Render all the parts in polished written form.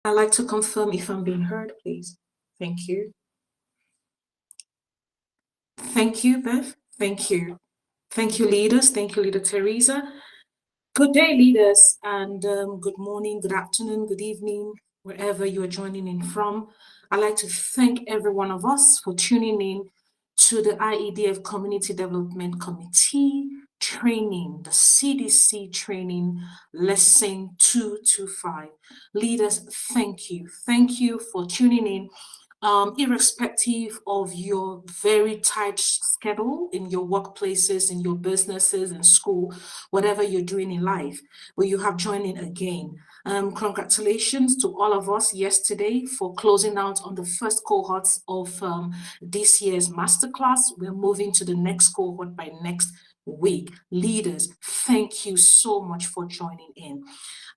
I'd like to confirm if I'm being heard, please. Thank you. Thank you, Beth. Thank you. Thank you, leaders. Thank you, Leader Teresa. Good day, leaders, and good morning, good afternoon, good evening, wherever you are joining in from. I'd like to thank every one of us for tuning in to the IEDF Community Development Committee training, the CDC training lesson 225. Leaders, thank you. Thank you for tuning in. Irrespective of your very tight schedule in your workplaces, in your businesses, in school, whatever you're doing in life, where you have joined in again. Congratulations to all of us yesterday for closing out on the first cohorts of this year's masterclass. We're moving to the next cohort by next week. Leaders, thank you so much for joining in.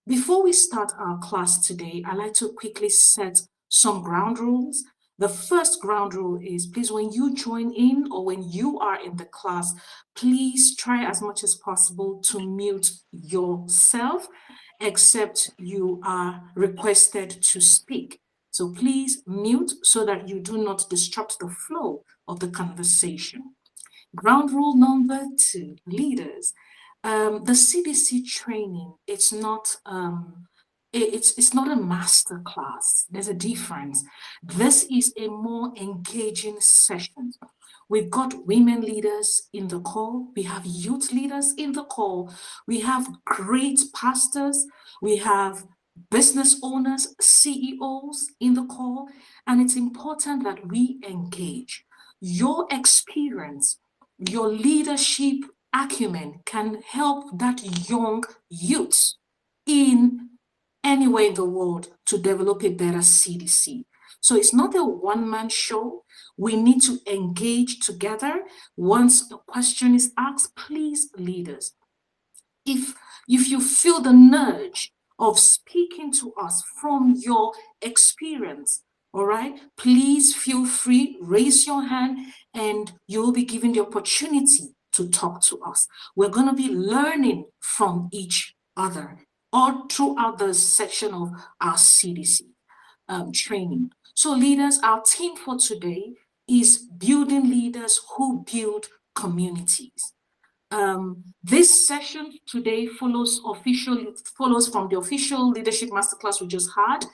Before we start our class today, I'd like to quickly set some ground rules. The first ground rule is, please, when you join in or when you are in the class, please try as much as possible to mute yourself, except you are requested to speak. So please mute so that you do not disrupt the flow of the conversation. Ground rule number 2, leaders. The CDC training, it's not a master class. There's a difference. This is a more engaging session. We've got women leaders in the call. We have youth leaders in the call. We have great pastors. We have business owners, CEOs in the call. And it's important that we engage. Your experience, your leadership acumen can help that young youth in anywhere in the world to develop a better CDC. So it's not a one-man show. We need to engage together. Once a question is asked, please, leaders, if you feel the nudge of speaking to us from your experience, all right, please feel free, raise your hand, and you'll be given the opportunity to talk to us. We're going to be learning from each other all throughout the section of our CDC training. So leaders, our theme for today is building leaders who build communities. This session today follows from the official leadership masterclass we just had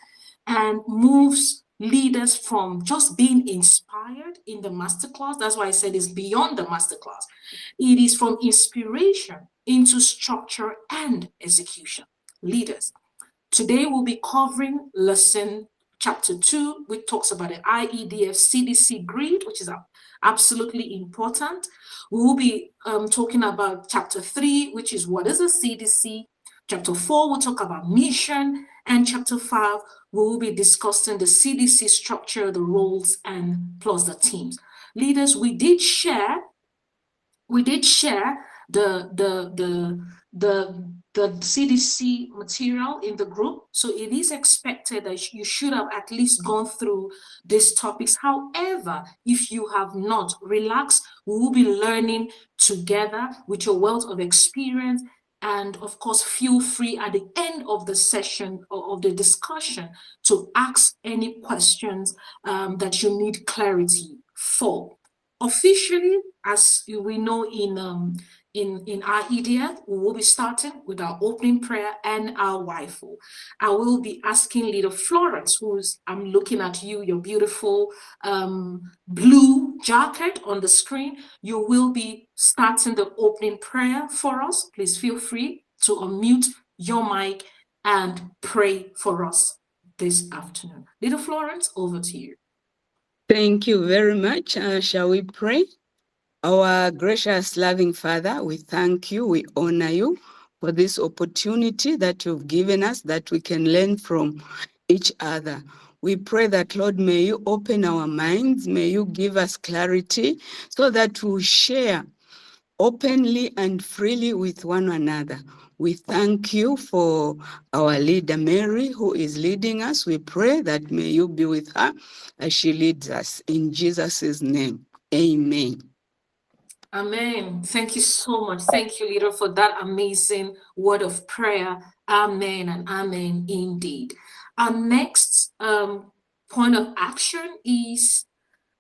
and moves leaders from just being inspired in the masterclass. That's why I said it's beyond the masterclass. It is from inspiration into structure and execution. Leaders, today we'll be covering lesson chapter 2, which talks about the IEDF CDC grid, which is absolutely important. We will be talking about chapter 3, which is what is a CDC. Chapter 4, we'll talk about mission. And chapter 5, we will be discussing the CDC structure, the roles, and plus the teams. Leaders, we did share the CDC material in the group. So it is expected that you should have at least gone through these topics. However, if you have not, relax. We will be learning together with your wealth of experience. And of course, feel free at the end of the session or of the discussion to ask any questions that you need clarity for. Officially, as we know in our EDF, we will be starting with our opening prayer and our waifu. I will be asking Leader Florence, I'm looking at you, your beautiful blue jacket on the screen. You will be starting the opening prayer for us. Please feel free to unmute your mic and pray for us this afternoon. Leader Florence, over to you. Thank you very much. Shall we pray? Our gracious, loving Father, we thank you, we honor you for this opportunity that you've given us, that we can learn from each other. We pray that, Lord, may you open our minds, may you give us clarity so that we'll share openly and freely with one another. We thank you for our leader, Mary, who is leading us. We pray that may you be with her as she leads us. In Jesus' name, amen. Amen. Thank you so much. Thank you, leader, for that amazing word of prayer. Amen and amen indeed. Our next point of action is,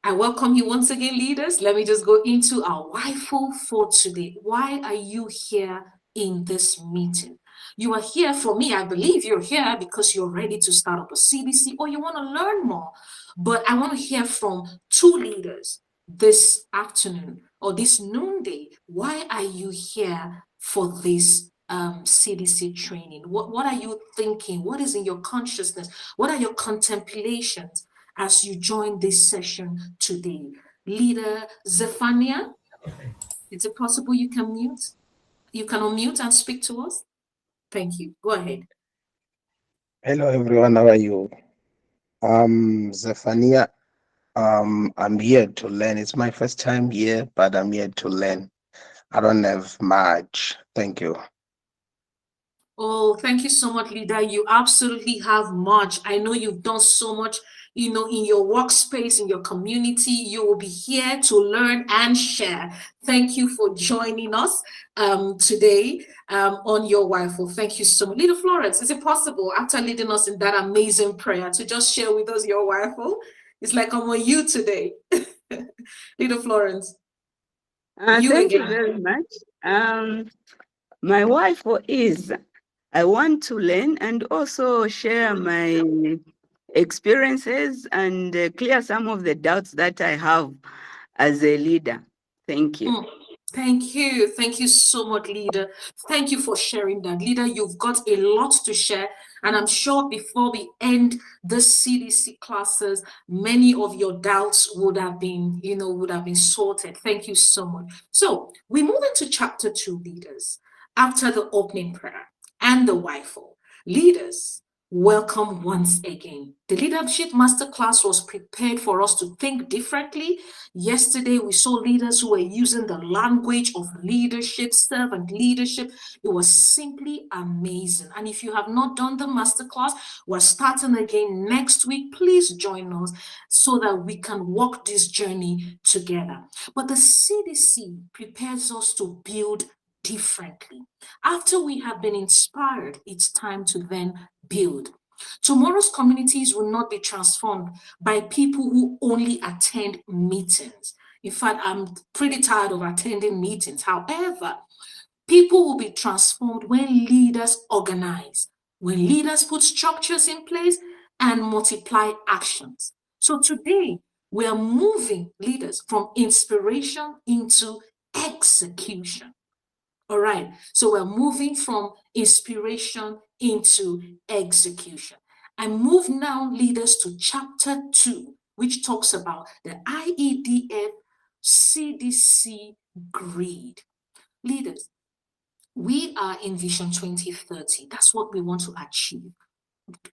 I welcome you once again, leaders. Let me just go into our whyful for today. Why are you here in this meeting? You are here for me. I believe you're here because you're ready to start up a CDC or you want to learn more. But I want to hear from two leaders this afternoon or this noonday. Why are you here for this CDC training? What are you thinking? What is in your consciousness? What are your contemplations as you join this session today? Leader Zephania, is it possible you can mute? You can unmute and speak to us? Thank you. Go ahead. Hello everyone, how are you? Zephania. I'm here to learn. It's my first time here, but I'm here to learn. I don't have much. Thank you. Oh, thank you so much, leader. You absolutely have much. I know you've done so much, in your workspace, in your community. You will be here to learn and share. Thank you for joining us today on your wifeful. Thank you so much. Leader Florence, is it possible, after leading us in that amazing prayer, to just share with us your wifeful? It's like I'm on you today. Leader Florence, you Thank you again. very much. My wife is, I want to learn and also share my experiences and clear some of the doubts that I have as a leader. Thank you. Thank you. Thank you so much, leader. Thank you for sharing that. Leader, you've got a lot to share. And I'm sure before we end the CDC classes, many of your doubts would have been, sorted. Thank you so much. So we move into chapter 2, leaders, after the opening prayer and the wifeful. Leaders, welcome once again. The leadership masterclass was prepared for us to think differently. Yesterday, we saw leaders who were using the language of leadership, servant leadership. It was simply amazing. And if you have not done the masterclass, we're starting again next week. Please join us so that we can walk this journey together. But the CDC prepares us to build differently. After we have been inspired, it's time to then build. Tomorrow's communities will not be transformed by people who only attend meetings. In fact, I'm pretty tired of attending meetings. However, people will be transformed when leaders organize, when leaders put structures in place and multiply actions. So today, we are moving leaders from inspiration into execution. All right, so we're moving from inspiration into execution. I move now, leaders, to chapter 2, which talks about the IEDF CDC grid. Leaders, we are in Vision 2030. That's what we want to achieve,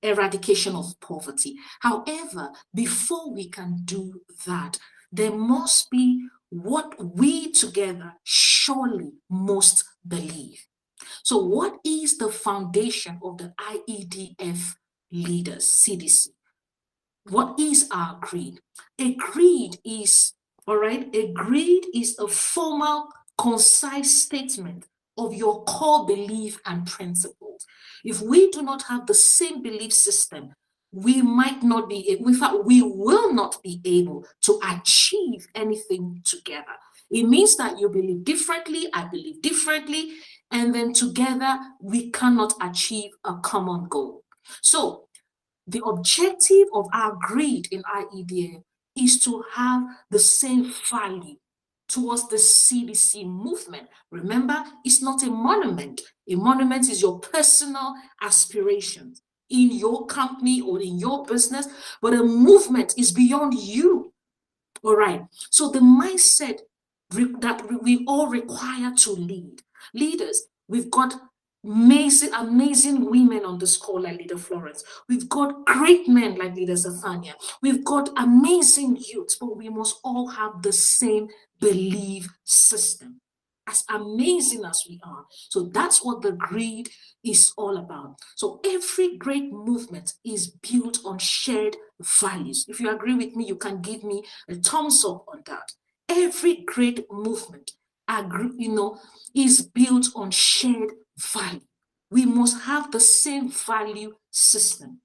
eradication of poverty. However, before we can do that, there must be what we together surely must believe. So, what is the foundation of the IEDF leaders, CDC? What is our creed? A creed is, all right, a creed is a formal, concise statement of your core belief and principles. If we do not have the same belief system, we might not be, in fact, we will not be able to achieve anything together. It means that you believe differently, I believe differently, and then together we cannot achieve a common goal. So, the objective of our grid in IEDA is to have the same value towards the CDC movement. Remember, it's not a monument. A monument is your personal aspirations in your company or in your business, but a movement is beyond you. All right. So the mindset that we all require to lead. Leaders, we've got amazing women on this call like Leader Florence. We've got great men like Leader Zephania. We've got amazing youths, but we must all have the same belief system. As amazing as we are. So that's what the grid is all about. So every great movement is built on shared values. If you agree with me, you can give me a thumbs up on that. Every great movement, is built on shared value. We must have the same value system.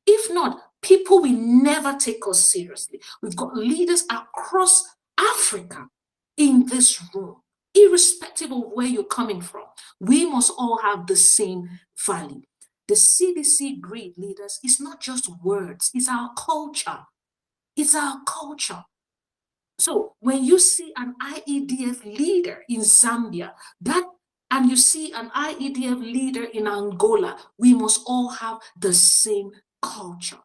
If not, people will never take us seriously. We've got leaders across Africa in this room, irrespective of where you're coming from. We must all have the same value. The CDC grid, leaders, is not just words, it's our culture. It's our culture. So when you see an IEDF leader in Zambia, and you see an IEDF leader in Angola, we must all have the same culture.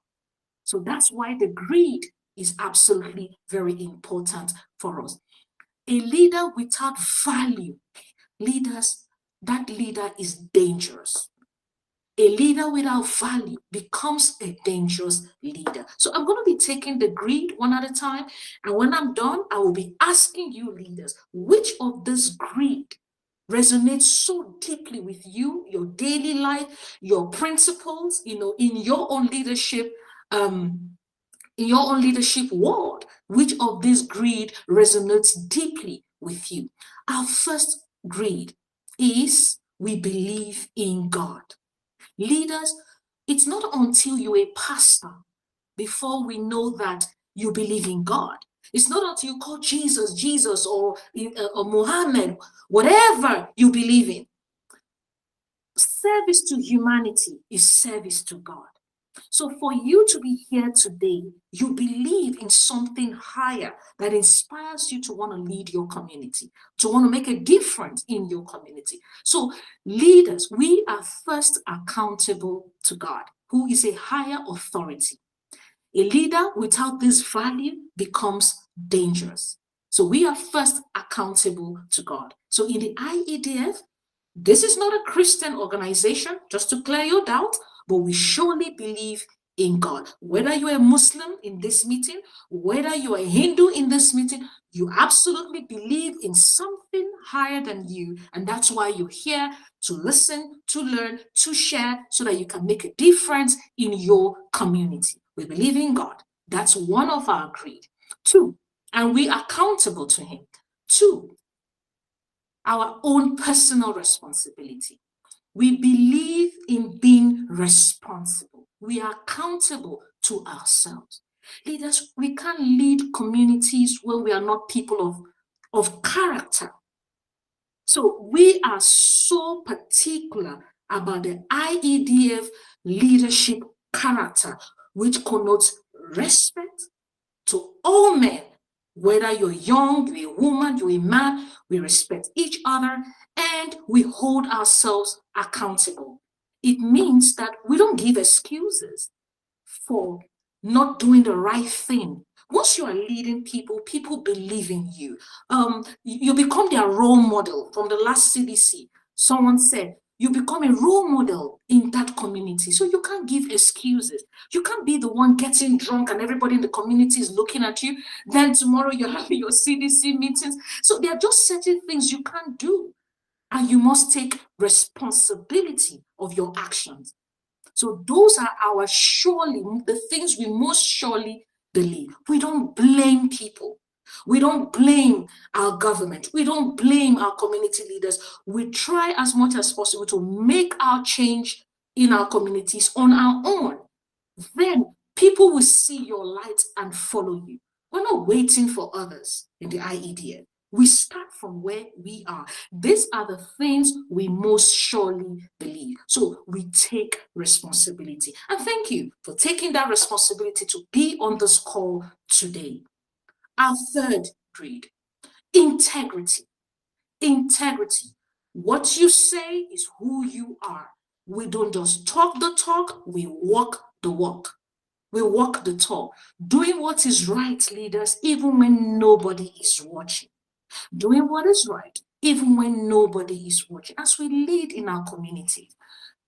So that's why the grid is absolutely very important for us. A leader without value, that leader is dangerous. A leader without value becomes a dangerous leader. So I'm going to be taking the grid one at a time. And when I'm done, I will be asking you leaders, which of this grid resonates so deeply with you, your daily life, your principles, in your own leadership, world, which of this grid resonates deeply with you? Our first grid is we believe in God. Leaders, it's not until you're a pastor before we know that you believe in God. It's not until you call Jesus, or Muhammad, whatever you believe in. Service to humanity is service to God. So for you to be here today, you believe in something higher that inspires you to want to lead your community, to want to make a difference in your community. So leaders, we are first accountable to God, who is a higher authority. A leader without this value becomes dangerous. So we are first accountable to God. So in the IEDF, this is not a Christian organization, just to clear your doubt, but we surely believe in God. Whether you're a Muslim in this meeting, whether you're a Hindu in this meeting, you absolutely believe in something higher than you. And that's why you're here to listen, to learn, to share, so that you can make a difference in your community. We believe in God. That's one of our creed. 2, and we are accountable to Him. 2, our own personal responsibility. We believe in being responsible. We are accountable to ourselves. Leaders, we can't lead communities when we are not people of character. So we are so particular about the IEDF leadership character, which connotes respect to all men. Whether you're young, you're a woman, you're a man, we respect each other and we hold ourselves accountable. It means that we don't give excuses for not doing the right thing. Once you are leading people, people believe in you. You become their role model. From the last CDC, someone said, you become a role model in that community. So you can't give excuses. You can't be the one getting drunk and everybody in the community is looking at you. Then tomorrow you're having your CDC meetings. So there are just certain things you can't do. And you must take responsibility of your actions. So those are the things we most surely believe. We don't blame people. We don't blame our government. We don't blame our community leaders. We try as much as possible to make our change in our communities on our own. Then people will see your light and follow you. We're not waiting for others in the IEDF. We start from where we are. These are the things we most surely believe. So we take responsibility. And thank you for taking that responsibility to be on this call today. Our third creed, integrity. Integrity. What you say is who you are. We don't just talk the talk, we walk the walk. We walk the talk. Doing what is right, leaders, even when nobody is watching. Doing what is right, even when nobody is watching. As we lead in our community,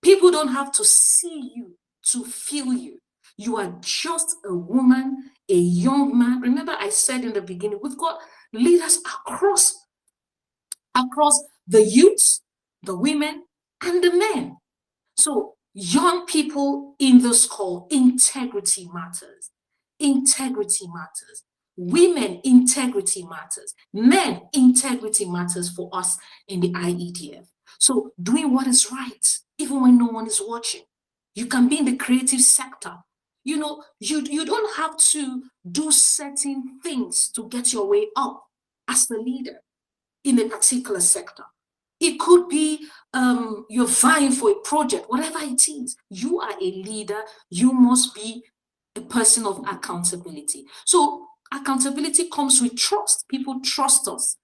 people don't have to see you to feel you. You are just a woman, a young man. Remember, I said in the beginning, we've got leaders across the youths, the women, and the men. So young people in this call, integrity matters. Integrity matters. Women, integrity matters. Men, integrity matters for us in the IEDF. So doing what is right, even when no one is watching. You can be in the creative sector. You don't have to do certain things to get your way up as the leader in a particular sector. It could be you're vying for a project, whatever it is. You are a leader. You must be a person of accountability. So accountability comes with trust. People trust us.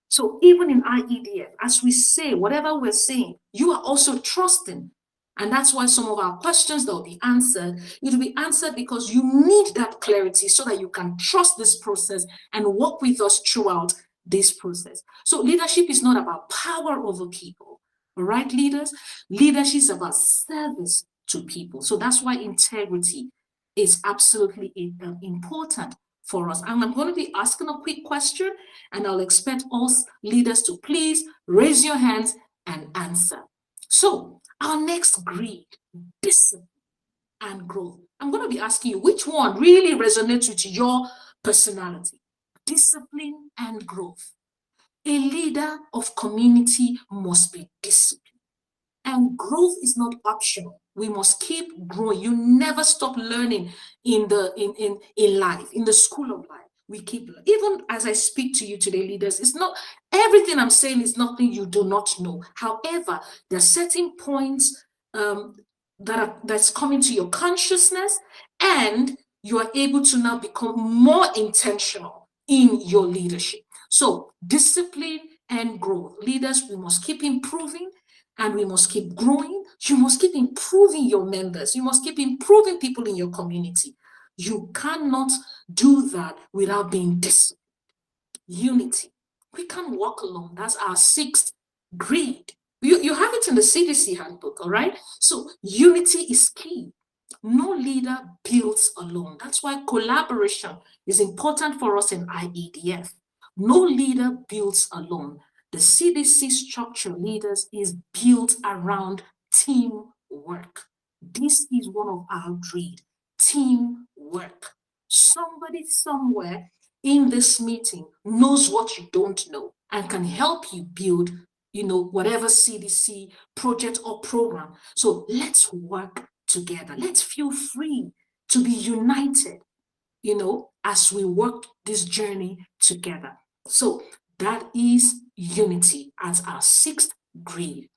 So even in IEDF, as we say, whatever we're saying, you are also trusting. And that's why some of our questions that will be answered, it will be answered because you need that clarity so that you can trust this process and work with us throughout this process. So leadership is not about power over people, all right, leaders? Leadership is about service to people. So that's why integrity is absolutely important for us. And I'm going to be asking a quick question, and I'll expect all leaders to please raise your hands and answer. So our next greed, discipline and growth. I'm going to be asking you which one really resonates with your personality. Discipline and growth. A leader of community must be disciplined. And growth is not optional. We must keep growing. You never stop learning in life, in the school of life. We keep learning. Even as I speak to you today, leaders, it's not everything I'm saying is nothing you do not know. However, there are certain points that's coming to your consciousness, and you are able to now become more intentional in your leadership. So discipline and growth. Leaders, we must keep improving. And we must keep growing. You must keep improving your members. You must keep improving people in your community. You cannot do that without being disciplined. Unity. We can't walk alone. That's our sixth greed. You have it in the CDC handbook, all right? So unity is key. No leader builds alone. That's why collaboration is important for us in IEDF. No leader builds alone. The CDC structure, leaders, is built around teamwork. This is one of our greed, teamwork. Somebody somewhere in this meeting knows what you don't know and can help you build, whatever CDC project or program. So let's work together. Let's feel free to be united, as we work this journey together. So that is unity as our sixth greed.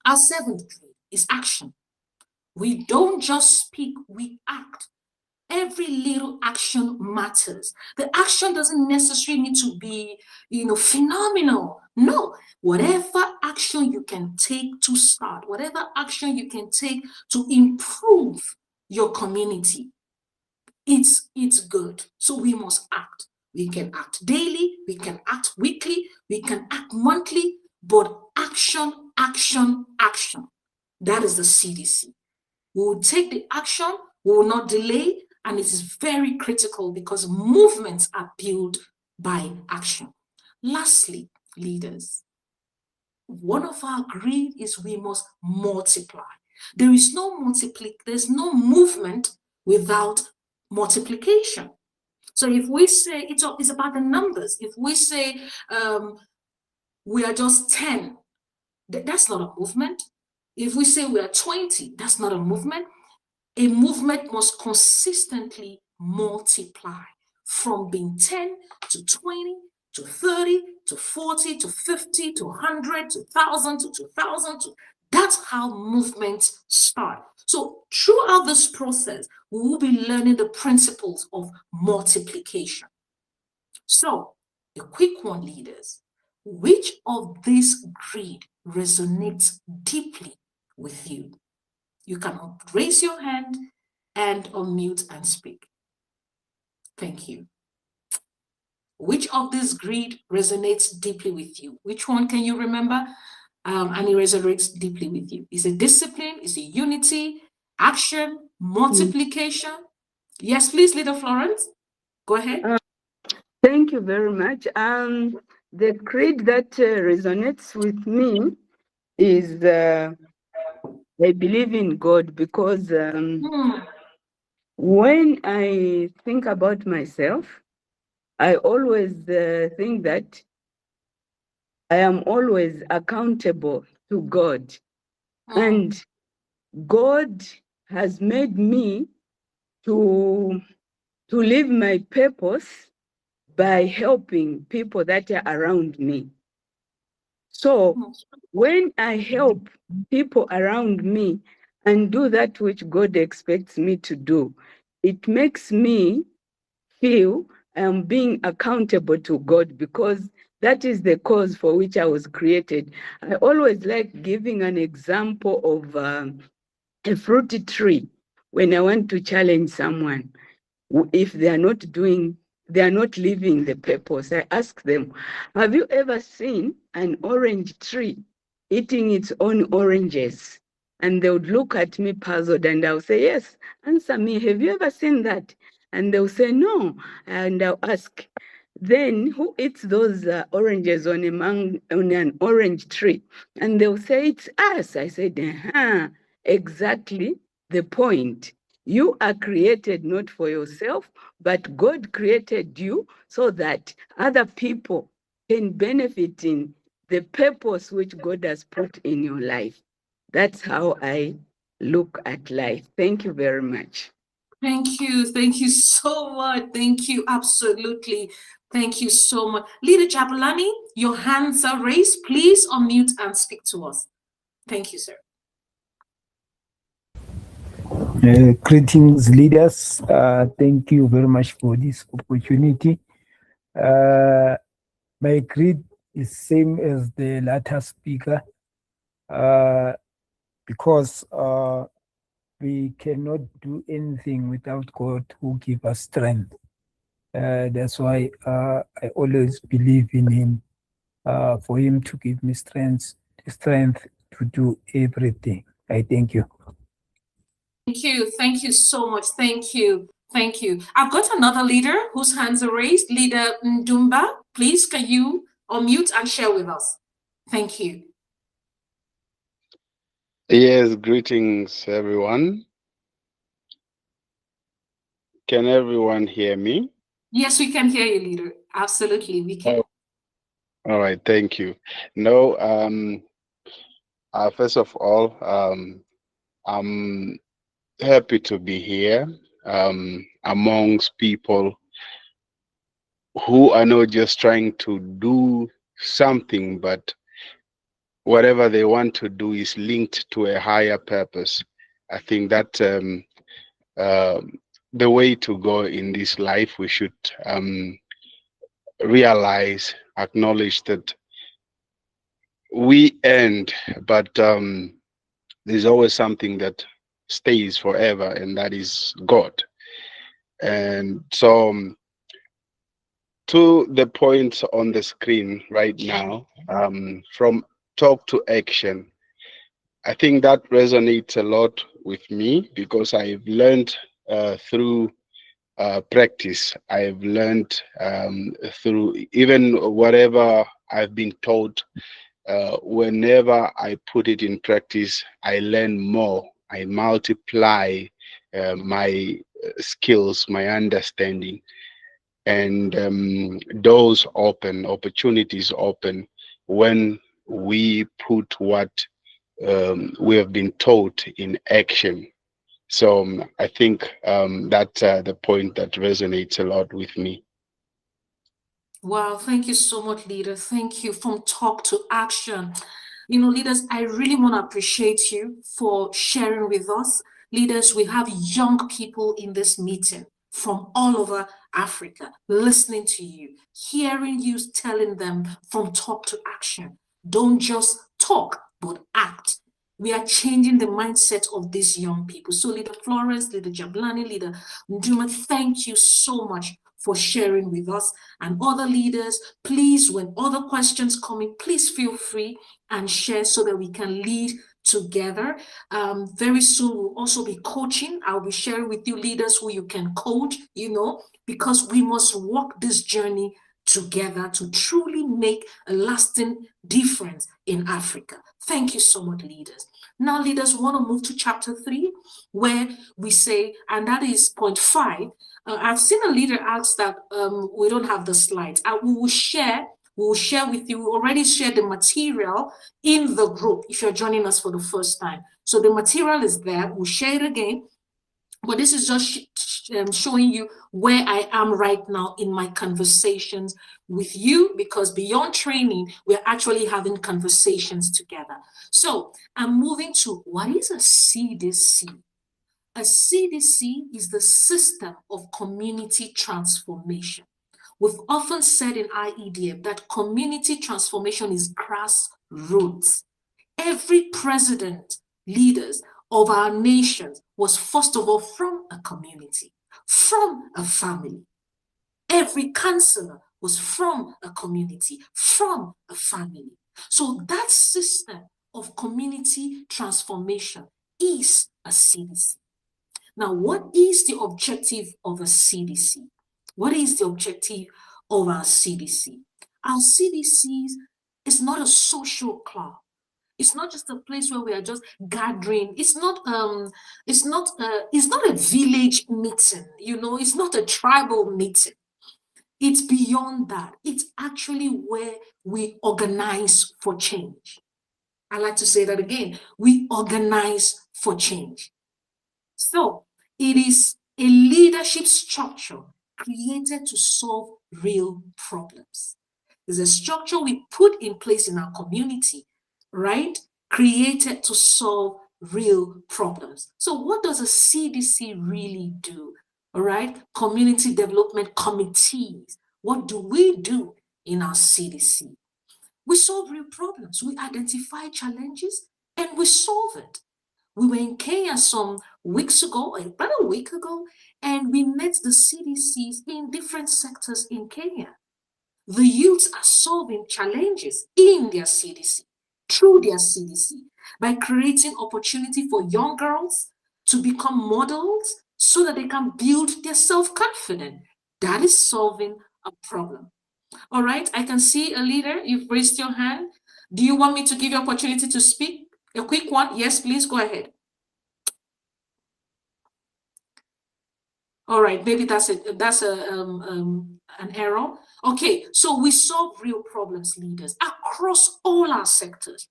Our seventh greed is action. We don't just speak, we act. Every little action matters. The action doesn't necessarily need to be, phenomenal. No, whatever action you can take to start, whatever action you can take to improve your community, it's good. So we must act. We can act daily, we can act weekly, we can act monthly, but action, action, action. That is the CDC. We will take the action, we will not delay, and it is very critical because movements are built by action. Lastly, leaders, one of our greed is we must multiply. There's no movement without multiplication. So if we say it's about the numbers, if we say we are just 10, that's not a movement. If we say we are 20, that's not a movement. A movement must consistently multiply from being 10 to 20 to 30 to 40 to 50 to 100 to 1,000 to 2,000. That's how movements start. So throughout this process, we will be learning the principles of multiplication. So a quick one, leaders. Which of this greed resonates deeply with you? You can raise your hand and unmute and speak. Thank you. Which of this greed resonates deeply with you? Which one can you remember? And it resonates deeply with you. Is it discipline? Is it unity? Action? Multiplication? Yes, please, Leader Florence. Go ahead. Thank you very much. The creed that resonates with me is I believe in God, because when I think about myself, I always think that I am always accountable to God. And God has made me to live my purpose by helping people that are around me. So when I help people around me and do that which God expects me to do, it makes me feel I'm being accountable to God, because that is the cause for which I was created. I always like giving an example of a fruity tree when I want to challenge someone. If they are not living the purpose, I ask them, have you ever seen an orange tree eating its own oranges? And they would look at me puzzled, and I'll say, yes, answer me. Have you ever seen that? And they'll say, no. And I'll ask, then who eats those oranges on an orange tree? And they'll say, it's us. I said, exactly the point. You are created not for yourself, but God created you so that other people can benefit in the purpose which God has put in your life. That's how I look at life. Thank you very much. Thank you. Thank you so much. Thank you. Absolutely. Thank you so much. Leader Jabulani, your hands are raised. Please unmute and speak to us. Thank you, sir. Greetings, leaders. Thank you very much for this opportunity. My greet is same as the latter speaker, because we cannot do anything without God who give us strength. That's why I always believe in Him, for Him to give me strength to do everything. I thank you. Thank you. Thank you so much. Thank you. Thank you. I've got another leader whose hands are raised. Leader Ndumba, please can you unmute and share with us? Thank you. Yes, greetings, everyone. Can everyone hear me? Yes, we can hear you, leader. Absolutely, we can. All right, thank you. No, first of all, I'm happy to be here amongst people who are not just trying to do something, but whatever they want to do is linked to a higher purpose. I think that the way to go in this life, we should realize, acknowledge that we end, but there's always something that stays forever, and that is God. And so, to the point on the screen right now, from talk to action, I think that resonates a lot with me, because I've learned through practice. I've learned through even whatever I've been taught. Whenever I put it in practice, I learn more. I multiply my skills, my understanding, and doors open, opportunities open when we put what we have been taught in action. So I think that's the point that resonates a lot with me. Wow, thank you so much, leader. Thank you. From talk to action. You know, leaders, I really want to appreciate you for sharing with us. Leaders, we have young people in this meeting from all over Africa listening to you, hearing you telling them from talk to action. Don't just talk, but act. We are changing the mindset of these young people. So, Leader Florence, Leader Jablani, Leader Nduma, thank you so much for sharing with us. And other leaders, please, when other questions come in, please feel free and share so that we can lead together. Very soon we'll also be coaching. I'll be sharing with you leaders who you can coach, because we must walk this journey together to truly make a lasting difference in Africa. Thank you so much, leaders. Now, leaders, want to move to chapter 3, where we say, and that is point 5. I've seen a leader ask that we don't have the slides. We will share with you. We already shared the material in the group if you're joining us for the first time. So the material is there. We'll share it again. But this is just showing you where I am right now in my conversations with you, because beyond training, we're actually having conversations together. So I'm moving to what is a CDC? A CDC is the system of community transformation. We've often said in IEDF that community transformation is grassroots. Every president, leaders of our nations was first of all from a community, from a family. Every counselor was from a community, from a family. So that system of community transformation is a CDC. Now, what is the objective of a CDC? What is the objective of our CDC? Our CDCs is not a social club. It's not just a place where we are just gathering. It's not a village meeting, you know, it's not a tribal meeting. It's beyond that. It's actually where we organize for change. I like to say that again. We organize for change. So it is a leadership structure created to solve real problems. It's a structure we put in place in our community, right? Created to solve real problems. So what does a CDC really do? All right, community development committees. What do we do in our CDC? We solve real problems. We identify challenges and we solve it. We were in Kenya some weeks ago, about a week ago, and we met the CDCs in different sectors in Kenya. The youths are solving challenges in their CDC, through their CDC, by creating opportunity for young girls to become models so that they can build their self-confidence. That is solving a problem. All right, I can see a leader. You've raised your hand. Do you want me to give you opportunity to speak? A quick one. Yes, please go ahead. All right, maybe that's an error. Okay, so we solve real problems, leaders, across all our sectors.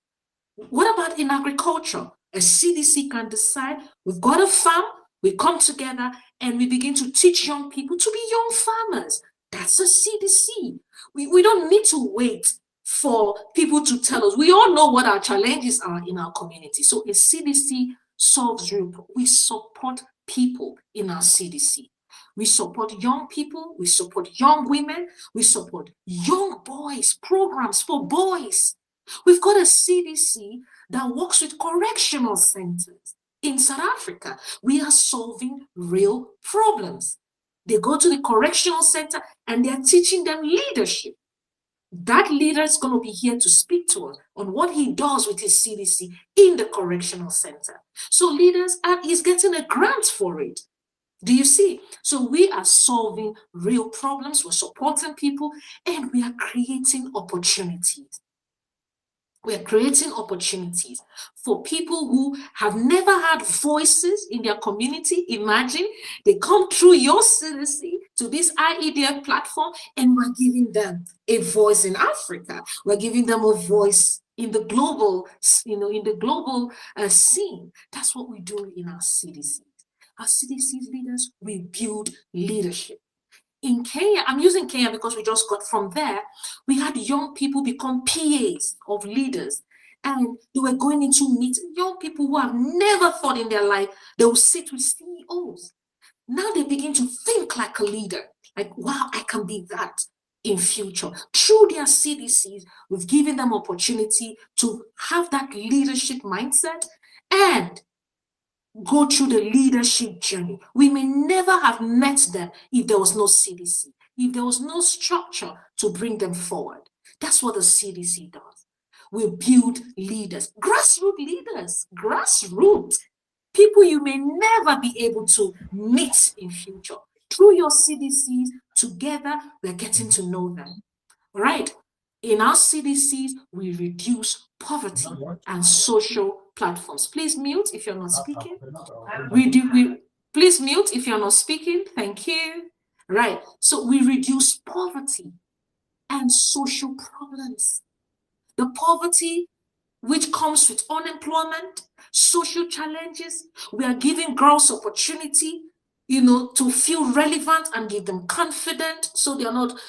What about in agriculture? A CDC can decide, we've got a farm, we come together and we begin to teach young people to be young farmers. That's a CDC. We don't need to wait for people to tell us. We all know what our challenges are in our community. So a CDC solves real problems. We support people in our CDC. We support young people, we support young women, we support young boys, programs for boys. We've got a CDC that works with correctional centers in South Africa. We are solving real problems. They go to the correctional center and they're teaching them leadership. That leader is going to be here to speak to us on what he does with his CDC in the correctional center. So leaders, he's getting a grant for it. Do you see? So we are solving real problems, we're supporting people, and we are creating opportunities. We are creating opportunities for people who have never had voices in their community. Imagine they come through your CDC to this IEDF platform, and we're giving them a voice in Africa. We're giving them a voice in the global, in the global scene. That's what we do in our CDC. Our CDC leaders, we build leadership. In Kenya, I'm using Kenya because we just got from there, we had young people become PAs of leaders, and they were going into meetings, young people who have never thought in their life they will sit with CEOs. Now they begin to think like a leader, like, wow, I can be that in future. Through their CDCs, we've given them opportunity to have that leadership mindset and go through the leadership journey. We may never have met them if there was no CDC, if there was no structure to bring them forward. That's what the CDC does. We build leaders, grassroots, people you may never be able to meet in future. Through your CDCs, together, we're getting to know them. All right. In our CDCs, we reduce poverty and social platforms. Please mute if you're not speaking. Please mute if you're not speaking. Thank you. Right. So we reduce poverty and social problems. The poverty which comes with unemployment, social challenges. We are giving girls opportunity. to feel relevant and give them confidence so they're not,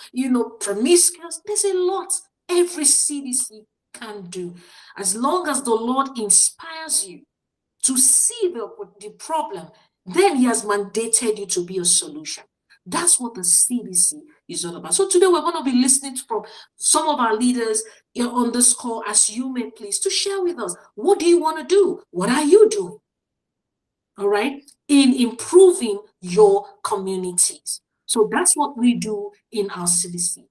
promiscuous. There's a lot every CDC can do. As long as the Lord inspires you to see the problem, then he has mandated you to be a solution. That's what the CDC is all about. So today we're going to be listening from some of our leaders here on this call, as you may please, to share with us, what do you want to do? What are you doing? All right, in improving your communities. So that's what we do in our CDC.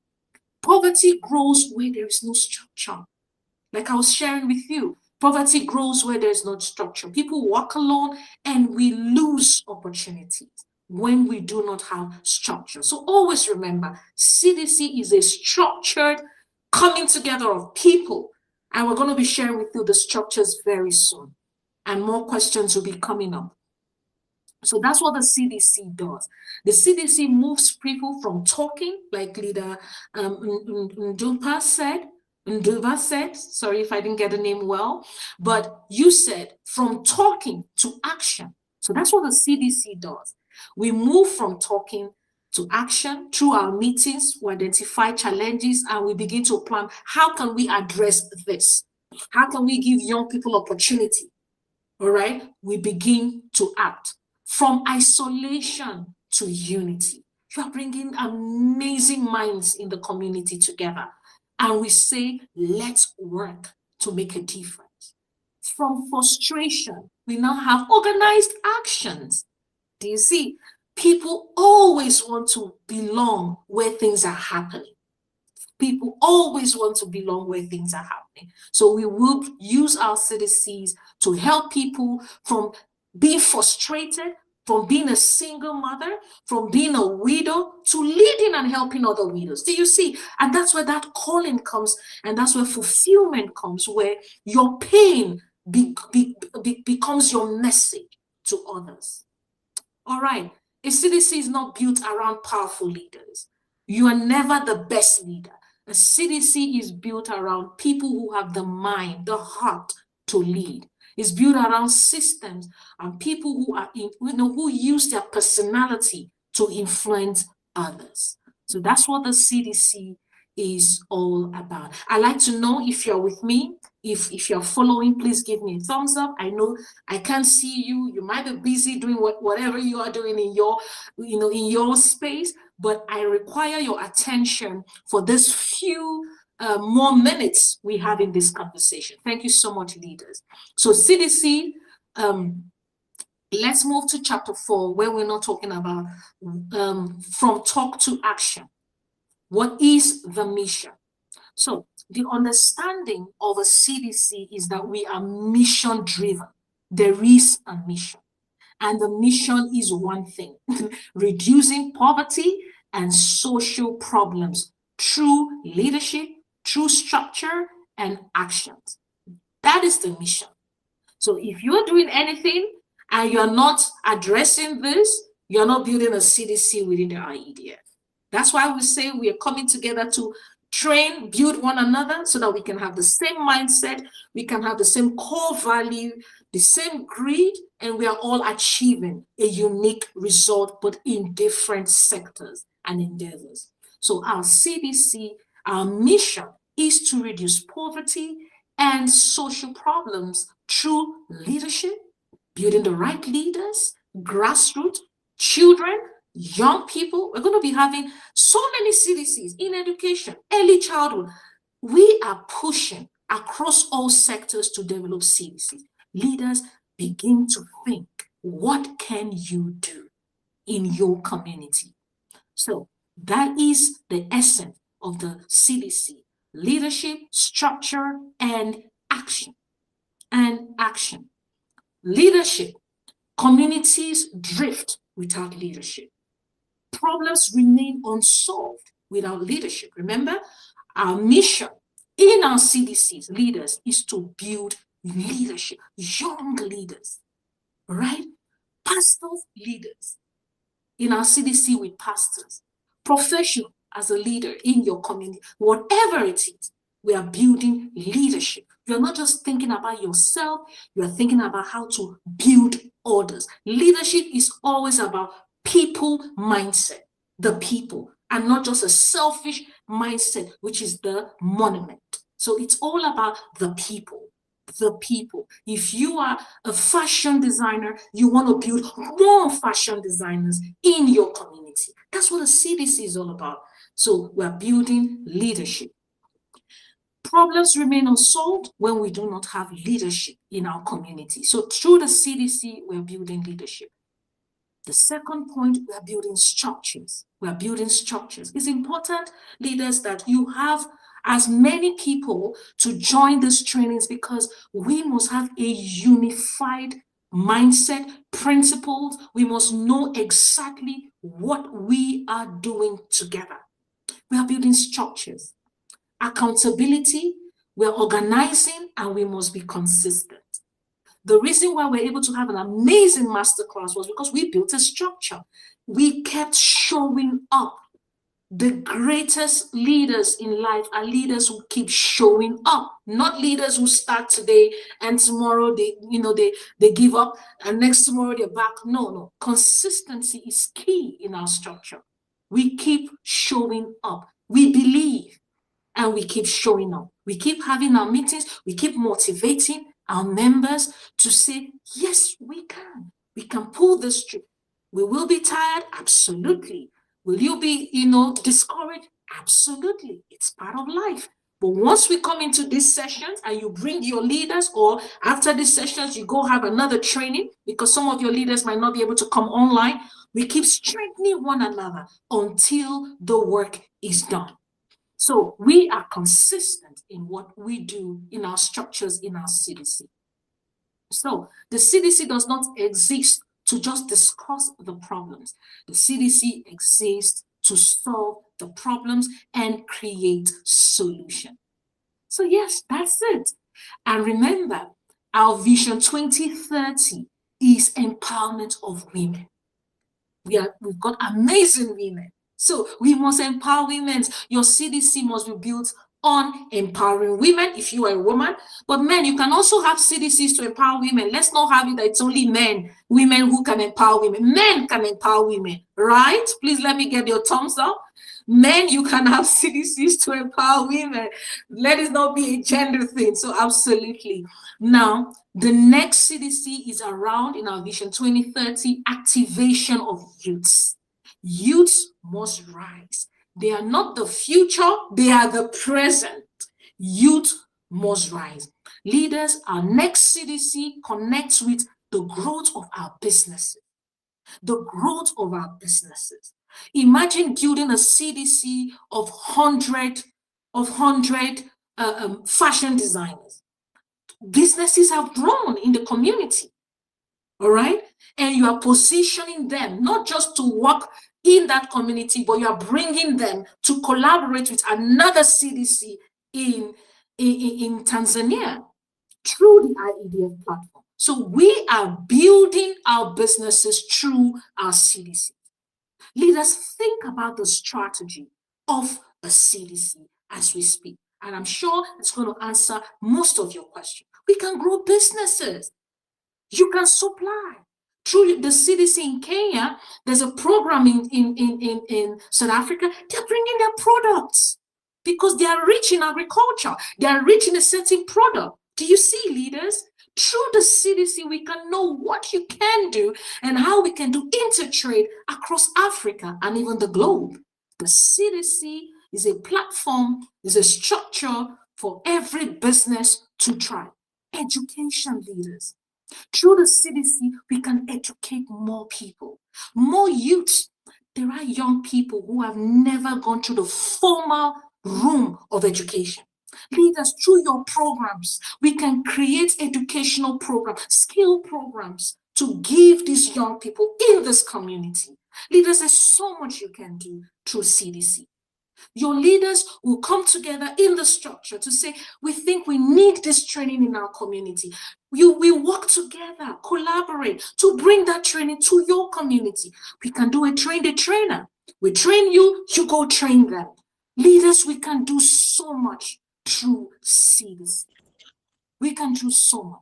Poverty grows where there is no structure. Like I was sharing with you, poverty grows where there's no structure. People walk alone and we lose opportunities when we do not have structure. So always remember, CDC is a structured coming together of people. And we're going to be sharing with you the structures very soon. And more questions will be coming up. So that's what the CDC does. The CDC moves people from talking, like Leader Nduva said, sorry if I didn't get the name well, but you said from talking to action. So that's what the CDC does. We move from talking to action through our meetings. We identify challenges and we begin to plan, how can we address this? How can we give young people opportunity? All right, we begin to act. From isolation to unity. You are bringing amazing minds in the community together. And we say, let's work to make a difference. From frustration, we now have organized actions. Do you see? People always want to belong where things are happening. People always want to belong where things are happening. So we will use our CDCs to help people from being frustrated, from being a single mother, from being a widow, to leading and helping other widows. Do you see? And that's where that calling comes, and that's where fulfillment comes, where your pain becomes your message to others. All right. A CDC is not built around powerful leaders. You are never the best leader. A CDC is built around people who have the mind, the heart to lead. It's built around systems and people who are who use their personality to influence others. So that's what the CDC is all about. I'd like to know if you're with me. If you're following, please give me a thumbs up. I know I can't see you. You might be busy doing whatever you are doing in your, in your space, but I require your attention for this few more minutes we have in this conversation. Thank you so much, leaders. So CDC, let's move to chapter 4, where we're not talking about from talk to action. What is the mission? So the understanding of a CDC is that we are mission driven. There is a mission. And the mission is one thing, reducing poverty and social problems through leadership, through structure and actions. That is the mission. So if you're doing anything and you're not addressing this, you're not building a CDC within the IEDF. That's why we say we are coming together to train, build one another so that we can have the same mindset, we can have the same core value, the same greed, and we are all achieving a unique result, but in different sectors and endeavors. So our CDC, our mission is to reduce poverty and social problems through leadership, building the right leaders, grassroots, children, young people. We're going to be having so many CDCs in education, early childhood. We are pushing across all sectors to develop CDCs. Leaders, begin to think, what can you do in your community? So that is the essence of the CDC: leadership, structure, and action. Leadership. Communities drift without leadership. Problems remain unsolved without leadership. Remember, our mission in our CDC's leaders is to build leadership, young leaders, right? Pastors, leaders. In our CDC with pastors, professional as a leader in your community, whatever it is, we are building leadership. You're not just thinking about yourself, you're thinking about how to build others. Leadership is always about people mindset, the people, and not just a selfish mindset, which is the monument. So it's all about the people. The people. If you are a fashion designer, you want to build more fashion designers in your community. That's what the CDC is all about. So we're building leadership. Problems remain unsolved when we do not have leadership in our community. So through the CDC, we're building leadership. The second point, we are building structures. We are building structures. It's important, leaders, that you have as many people to join these trainings, because we must have a unified mindset, principles. We must know exactly what we are doing together. We are building structures. Accountability, we're organizing, and we must be consistent. The reason why we're able to have an amazing masterclass was because we built a structure. We kept showing up. The greatest leaders in life are leaders who keep showing up, not leaders who start today and tomorrow they give up and next tomorrow they're back. No. Consistency is key in our structure. We keep showing up. We believe and we keep showing up. We keep having our meetings. We keep motivating our members to say, yes, we can. We can pull this through. We will be tired? Absolutely. Will you be, discouraged? Absolutely. It's part of life. But once we come into these sessions and you bring your leaders, or after these sessions, you go have another training, because some of your leaders might not be able to come online, we keep strengthening one another until the work is done. So we are consistent in what we do in our structures in our CDC. So the CDC does not exist to just discuss the problems. The CDC exists to solve the problems and create solutions. So yes, that's it. And remember, our Vision 2030 is empowerment of women. We've got amazing women. So we must empower women. Your CDC must be built on empowering women if you are a woman. But men, you can also have CDCs to empower women. Let's not have it that it's only women who can empower women. Men can empower women, right? Please let me get your thumbs up. Men, you can have CDCs to empower women. Let it not be a gender thing. So absolutely. Now, the next CDC is around in our Vision 2030, activation of youths. Youths must rise. They are not the future, they are the present. Youth must rise. Leaders, our next CDC connects with the growth of our businesses. The growth of our businesses. Imagine building a CDC of 100 fashion designers. Businesses have grown in the community, all right? And you are positioning them not just to work in that community, but you are bringing them to collaborate with another CDC in Tanzania through the IEDF platform. So we are building our businesses through our CDC. Leaders, think about the strategy of a CDC as we speak. And I'm sure it's going to answer most of your questions. We can grow businesses. You can supply. Through the CDC in Kenya, there's a program in South Africa. They're bringing their products because they are rich in agriculture. They are rich in a certain product. Do you see, leaders? Through the CDC, we can know what you can do and how we can do intertrade across Africa and even the globe. The CDC is a platform, is a structure for every business to thrive. Education, leaders. Through the CDC, we can educate more people, more youth. There are young people who have never gone through the formal room of education. Leaders, through your programs, we can create educational programs, skill programs to give these young people in this community. Leaders, there's so much you can do through CDC. Your leaders will come together in the structure to say, we think we need this training in our community. We work together, collaborate to bring that training to your community. We can do a train the trainer. We train you, you go train them. Leaders, we can do so much through CDC. We can do so much.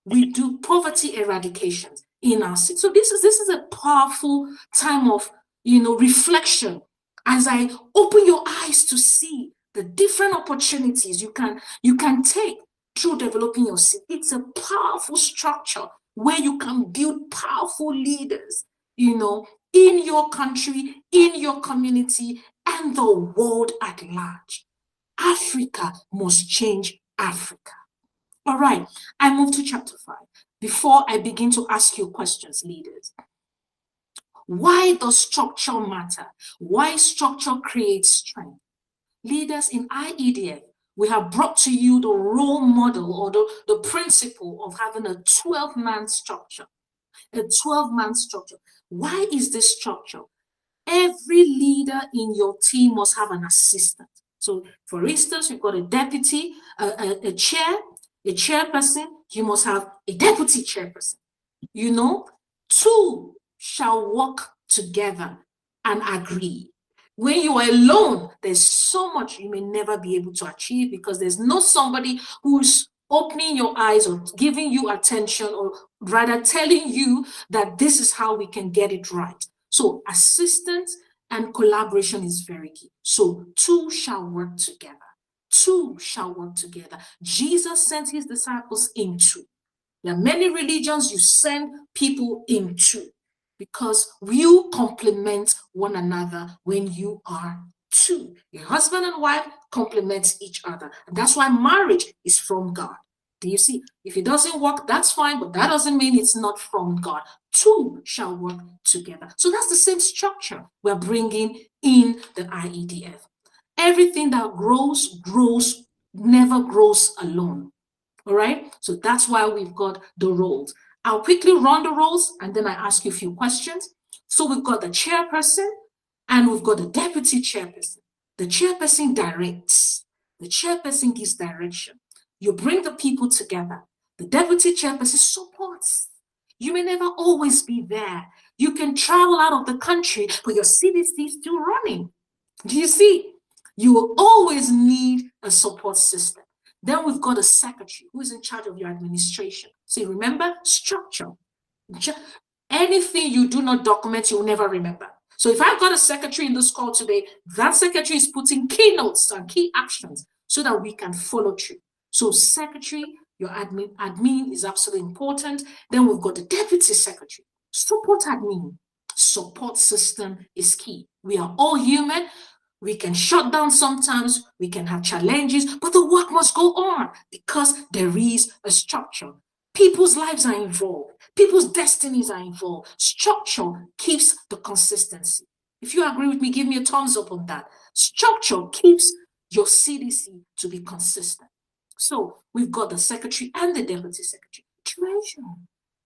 We do poverty eradications. in our city. So this is a powerful time of, reflection, as I open your eyes to see the different opportunities you can take through developing your city. It's a powerful structure where you can build powerful leaders, in your country, in your community, and the world at large. Africa must change Africa. All right, I move to chapter 5. Before I begin to ask you questions, leaders, why does structure matter? Why structure creates strength? Leaders, in IEDF, we have brought to you the role model or the principle of having a 12-man structure. A 12-man structure. Why is this structure? Every leader in your team must have an assistant. So, for instance, you've got a deputy, a chair, a chairperson. You must have a deputy chairperson. Two shall work together and agree. When you are alone, there's so much you may never be able to achieve, because there's not somebody who's opening your eyes or giving you attention, or rather telling you that this is how we can get it right. So assistance and collaboration is very key. So two shall work together. Two shall work together. Jesus sent his disciples in two. There are many religions you send people in two, because you complement one another when you are two. Your husband and wife complement each other. And that's why marriage is from God. Do you see? If it doesn't work, that's fine, but that doesn't mean it's not from God. Two shall work together. So that's the same structure we're bringing in the IEDF. Everything that grows, never grows alone. All right? So that's why we've got the roles. I'll quickly run the roles and then I ask you a few questions. So we've got the chairperson and we've got the deputy chairperson. The chairperson directs. The chairperson gives direction. You bring the people together. The deputy chairperson supports. You may never always be there. You can travel out of the country, but your CDC is still running. Do you see? You will always need a support system. Then we've got a secretary who is in charge of your administration. So remember, structure. Anything you do not document, you'll never remember. So if I've got a secretary in this call today, that secretary is putting key notes and key actions so that we can follow through. So secretary, your admin is absolutely important. Then we've got the deputy secretary. Support admin. Support system is key. We are all human. We can shut down sometimes, we can have challenges, but the work must go on because there is a structure. People's lives are involved. People's destinies are involved. Structure keeps the consistency. If you agree with me, give me a thumbs up on that. Structure keeps your CDC to be consistent. So we've got the secretary and the deputy secretary. Treasurer.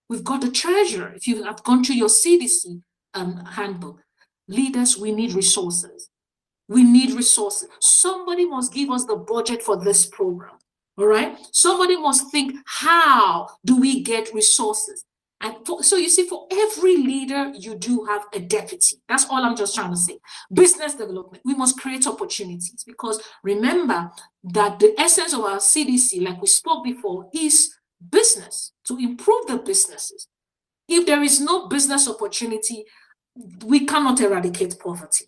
We've got the treasurer. If you have gone through your CDC handbook, leaders, we need resources. We need resources. Somebody must give us the budget for this program. All right. Somebody must think, how do we get resources? And so you see, for every leader, you do have a deputy. That's all I'm just trying to say. Business development. We must create opportunities, because remember that the essence of our CDC, like we spoke before, is business, to improve the businesses. If there is no business opportunity, we cannot eradicate poverty.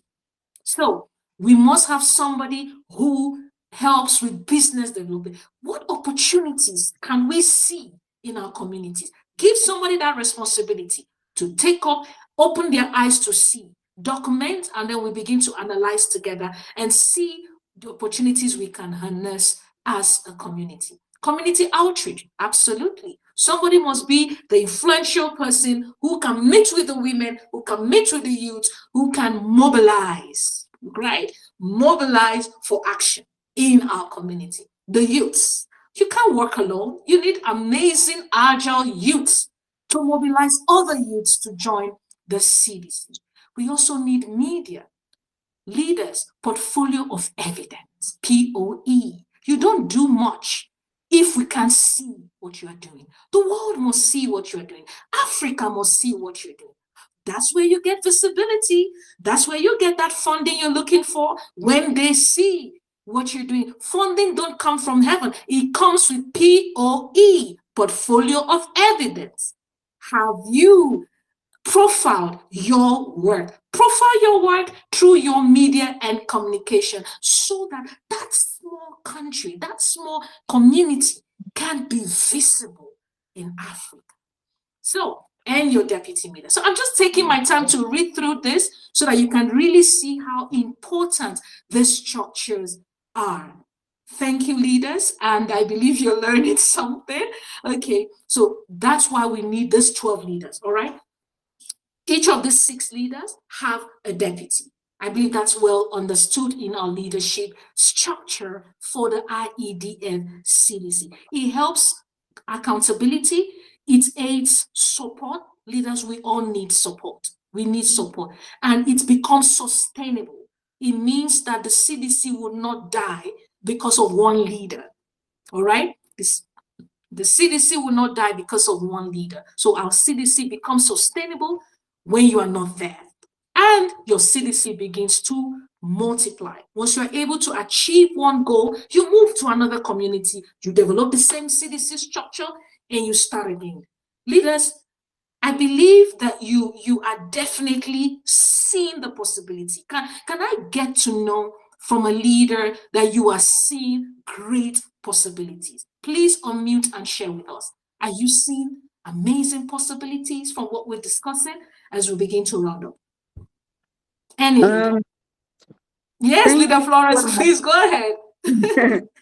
So we must have somebody who helps with business development. What opportunities can we see in our communities? Give somebody that responsibility to take up, open their eyes to see, document, and then we begin to analyze together and see the opportunities we can harness as a community. Community outreach, absolutely. Somebody must be the influential person who can meet with the women, who can meet with the youth, who can mobilize. Right? Mobilize for action in our community. The youths. You can't work alone. You need amazing, agile youths to mobilize other youths to join the CDC. We also need media. Leaders, portfolio of evidence, POE. You don't do much if we can see what you are doing. The world must see what you are doing. Africa must see what you're doing. That's where you get visibility. That's where you get that funding you're looking for, when they see what you're doing. Funding don't come from heaven. It comes with POE, portfolio of evidence. have you profiled your work? Profile your work through your media and communication so that that small country, that small community can be visible in Africa. So, and your deputy leader. So I'm just taking my time to read through this so that you can really see how important these structures are. Thank you, leaders. And I believe you're learning something. Okay, so that's why we need these 12 leaders, all right? Each of the 6 leaders have a deputy. I believe that's well understood in our leadership structure for the IEDF CDC. It helps accountability, it aids support. Leaders, we all need support. We need support. And it becomes sustainable. It means that the CDC will not die because of one leader. All right? The CDC will not die because of one leader. So our CDC becomes sustainable when you are not there. And your CDC begins to multiply. Once you're able to achieve one goal, you move to another community, you develop the same CDC structure, and you start again. Leaders, I believe that you are definitely seeing the possibility. Can I get to know from a leader that you are seeing great possibilities? Please unmute and share with us. Are you seeing amazing possibilities from what we're discussing as we begin to round up? Any leader? Yes, Leader Florence, please go ahead.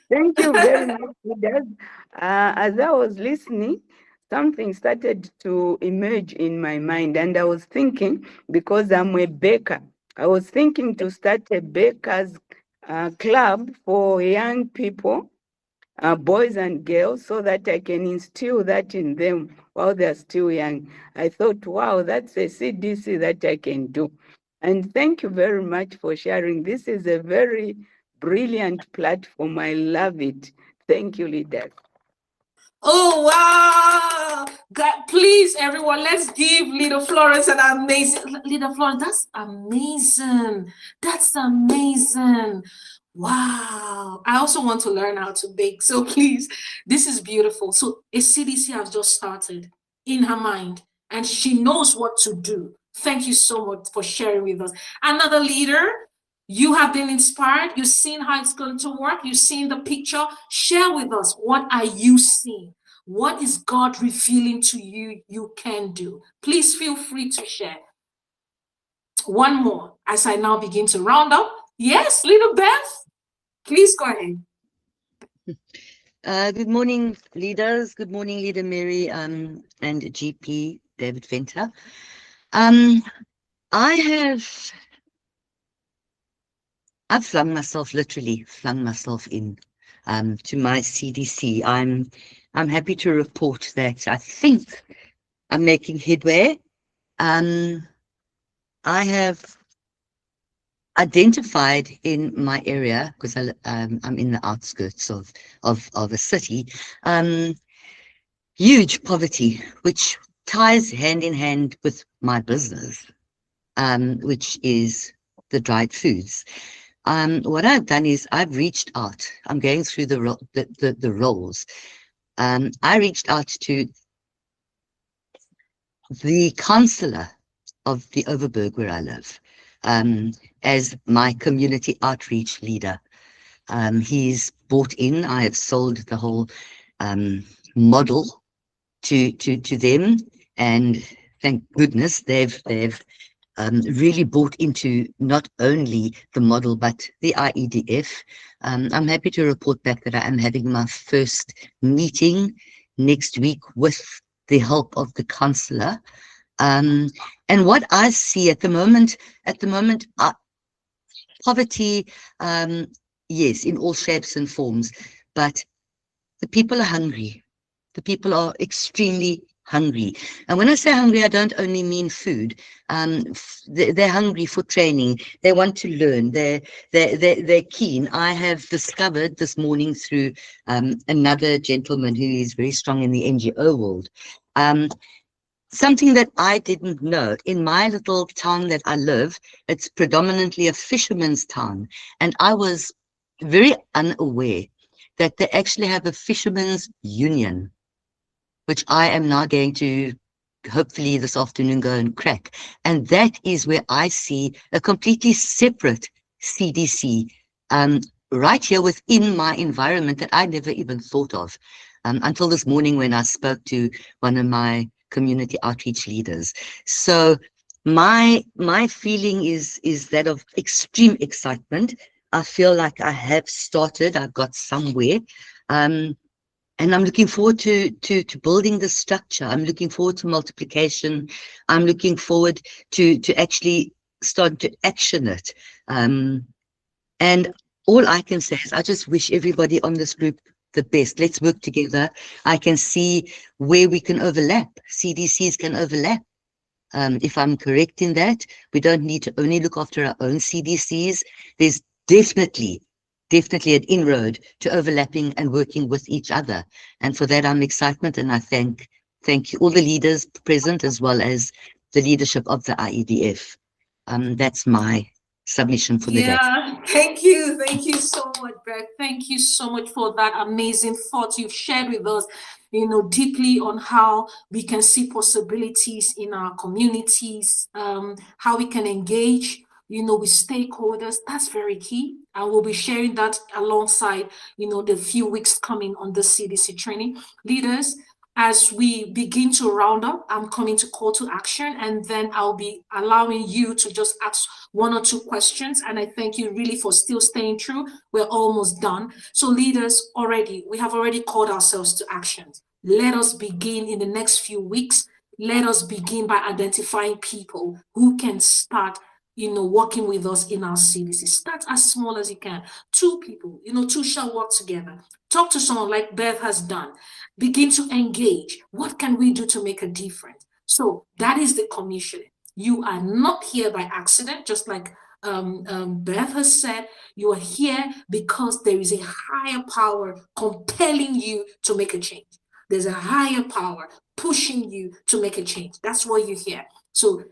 Thank you very much, leaders. As I was listening, something started to emerge in my mind, and I was thinking, because I'm a baker, I was thinking to start a bakers club for young people, boys and girls, so that I can instill that in them while they're still young. I thought, wow, that's a CDC that I can do. And thank you very much for sharing. This is a very brilliant platform. I love it. Thank you, leaders. Oh, wow. God, please, everyone, let's give Leader Florence an amazing... Leader Florence, that's amazing. That's amazing. Wow. I also want to learn how to bake. So please, this is beautiful. So a CDC has just started in her mind, and she knows what to do. Thank you so much for sharing with us. Another leader, you have been inspired. You've seen how it's going to work. You've seen the picture. Share with us. What are you seeing? What is God revealing to you you can do? Please feel free to share. One more as I now begin to round up. Yes, little Beth, please go ahead. Good morning, leaders. Good morning, Leader Mary and GP David Venter. I've literally flung myself in to my CDC. I'm happy to report that I think I'm making headway. I have identified in my area, because I'm in the outskirts of a city, huge poverty, which ties hand in hand with my business, which is the dried foods. What I've done is I've reached out. I'm going through the roles. I reached out to the councillor of the Overberg where I live, as my community outreach leader. He's bought in. I have sold the whole model to them, and thank goodness they've really bought into not only the model but the IEDF. I'm happy to report back that I am having my first meeting next week with the help of the councillor. And what I see at the moment, poverty, yes, in all shapes and forms, but the people are hungry. The people are extremely hungry. And when I say hungry, I don't only mean food. They're hungry for training. They want to learn. They're keen. I have discovered this morning through another gentleman who is very strong in the NGO world, something that I didn't know. In my little town that I live, it's predominantly a fisherman's town, and I was very unaware that they actually have a fisherman's union, which I am now going to hopefully this afternoon go and crack. And that is where I see a completely separate CDC right here within my environment that I never even thought of until this morning when I spoke to one of my community outreach leaders. So my feeling is that of extreme excitement. I feel like I have started, I've got somewhere. And I'm looking forward to building the structure. I'm looking forward to multiplication. I'm looking forward to actually start to action it. And all I can say is I just wish everybody on this group the best. Let's work together. I can see where we can overlap. CDCs can overlap. If I'm correct in that, we don't need to only look after our own CDCs. There's definitely an inroad to overlapping and working with each other. And for that, I'm excited, and I thank you, all the leaders present, as well as the leadership of the IEDF. That's my submission for the day. Yeah, thank you so much, Beth. Thank you so much for that amazing thought you've shared with us, deeply on how we can see possibilities in our communities, how we can engage with stakeholders. That's very key. I will be sharing that alongside, the few weeks coming on the CDC training. Leaders, as we begin to round up, I'm coming to call to action, and then I'll be allowing you to just ask one or two questions. And I thank you really for still staying true. We're almost done. So leaders, we have already called ourselves to action. Let us begin in the next few weeks. Let us begin by identifying people who can start working with us in our CDC. Start as small as you can. 2 people, 2 shall work together. Talk to someone like Beth has done. Begin to engage. What can we do to make a difference? So that is the commission. You are not here by accident, just like Beth has said. You are here because there is a higher power compelling you to make a change. There's a higher power pushing you to make a change. That's why you're here. So